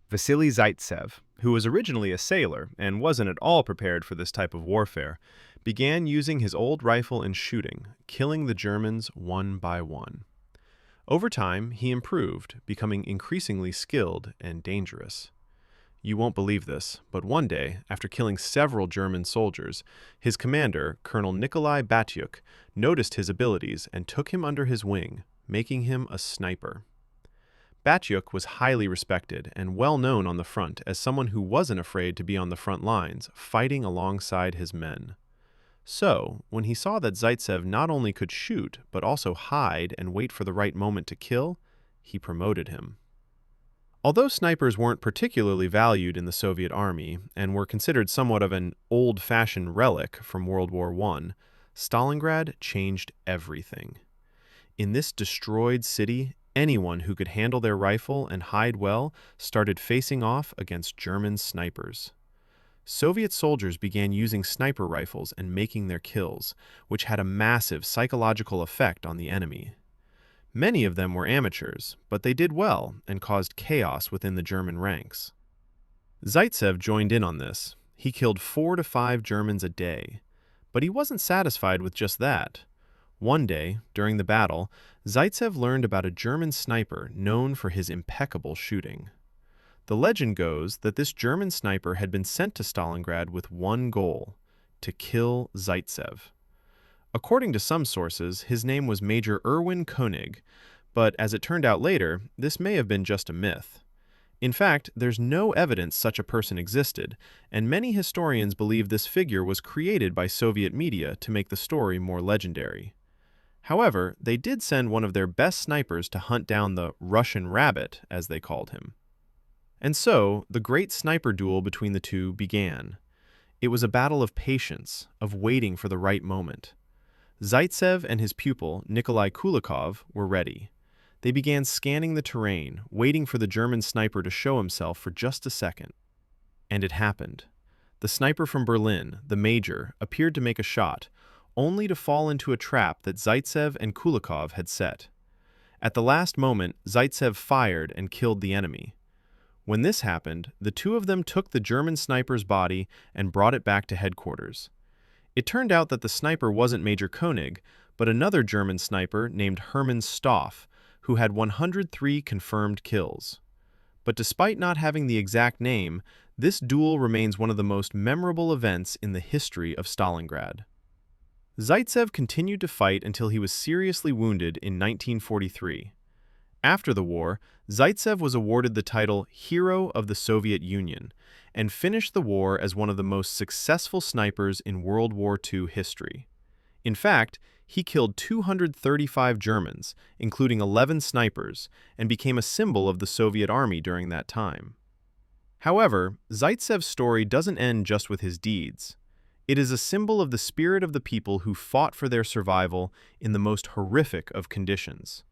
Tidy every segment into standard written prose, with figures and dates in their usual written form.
Vasily Zaitsev, who was originally a sailor and wasn't at all prepared for this type of warfare, began using his old rifle and shooting, killing the Germans one by one. Over time, he improved, becoming increasingly skilled and dangerous. You won't believe this, but one day, after killing several German soldiers, his commander, Colonel Nikolai Batyuk, noticed his abilities and took him under his wing, making him a sniper. Batyuk was highly respected and well known on the front as someone who wasn't afraid to be on the front lines, fighting alongside his men. So, when he saw that Zaitsev not only could shoot, but also hide and wait for the right moment to kill, he promoted him. Although snipers weren't particularly valued in the Soviet army and were considered somewhat of an old-fashioned relic from World War I, Stalingrad changed everything. In this destroyed city, anyone who could handle their rifle and hide well started facing off against German snipers. Soviet soldiers began using sniper rifles and making their kills, which had a massive psychological effect on the enemy. Many of them were amateurs, but they did well and caused chaos within the German ranks. Zaitsev joined in on this. He killed 4 to 5 Germans a day. But he wasn't satisfied with just that. One day, during the battle, Zaitsev learned about a German sniper known for his impeccable shooting. The legend goes that this German sniper had been sent to Stalingrad with one goal: to kill Zaitsev. According to some sources, his name was Major Erwin Koenig, but as it turned out later, this may have been just a myth. In fact, there's no evidence such a person existed, and many historians believe this figure was created by Soviet media to make the story more legendary. However, they did send one of their best snipers to hunt down the Russian rabbit, as they called him. And so, the great sniper duel between the two began. It was a battle of patience, of waiting for the right moment. Zaitsev and his pupil, Nikolai Kulikov, were ready. They began scanning the terrain, waiting for the German sniper to show himself for just a second. And it happened. The sniper from Berlin, the major, appeared to make a shot, only to fall into a trap that Zaitsev and Kulikov had set. At the last moment, Zaitsev fired and killed the enemy. When this happened, the two of them took the German sniper's body and brought it back to headquarters. It turned out that the sniper wasn't Major Koenig, but another German sniper named Hermann Stoff, who had 103 confirmed kills. But despite not having the exact name, this duel remains one of the most memorable events in the history of Stalingrad. Zaitsev continued to fight until he was seriously wounded in 1943. After the war, Zaitsev was awarded the title Hero of the Soviet Union and finished the war as one of the most successful snipers in World War II history. In fact, he killed 235 Germans, including 11 snipers, and became a symbol of the Soviet army during that time. However, Zaitsev's story doesn't end just with his deeds. It is a symbol of the spirit of the people who fought for their survival in the most horrific of conditions.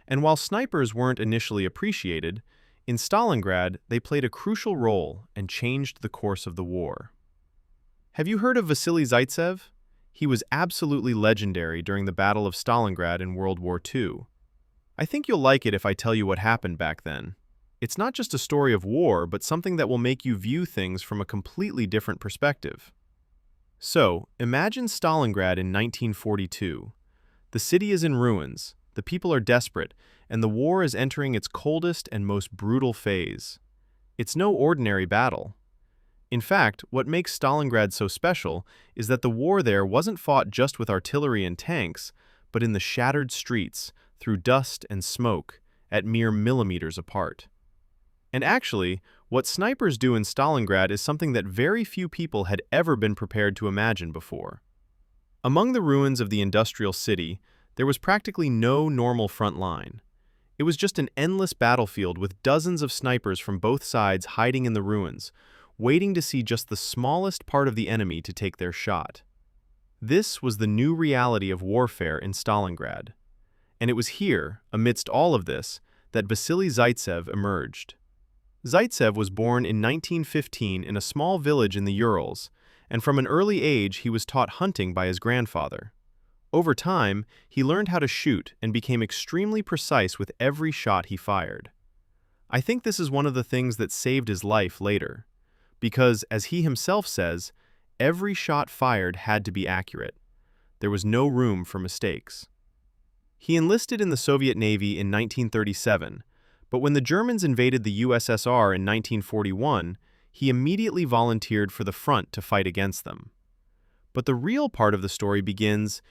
And while snipers weren't initially appreciated, in Stalingrad they played a crucial role and changed the course of the war. Have you heard of Vasily Zaitsev? He was absolutely legendary during the Battle of Stalingrad in World War II. I think you'll like it if I tell you what happened back then. It's not just a story of war, but something that will make you view things from a completely different perspective. So, imagine Stalingrad in 1942. The city is in ruins, the people are desperate, and the war is entering its coldest and most brutal phase. It's no ordinary battle. In fact, what makes Stalingrad so special is that the war there wasn't fought just with artillery and tanks, but in the shattered streets, through dust and smoke, at mere millimeters apart. And actually, what snipers do in Stalingrad is something that very few people had ever been prepared to imagine before. Among the ruins of the industrial city, there was practically no normal front line. It was just an endless battlefield with dozens of snipers from both sides hiding in the ruins, waiting to see just the smallest part of the enemy to take their shot. This was the new reality of warfare in Stalingrad. And it was here, amidst all of this, that Vasily Zaitsev emerged. Zaitsev was born in 1915 in a small village in the Urals, and from an early age he was taught hunting by his grandfather. Over time, he learned how to shoot and became extremely precise with every shot he fired. I think this is one of the things that saved his life later, because, as he himself says, every shot fired had to be accurate. There was no room for mistakes. He enlisted in the Soviet Navy in 1937, but when the Germans invaded the USSR in 1941, he immediately volunteered for the front to fight against them. But the real part of the story begins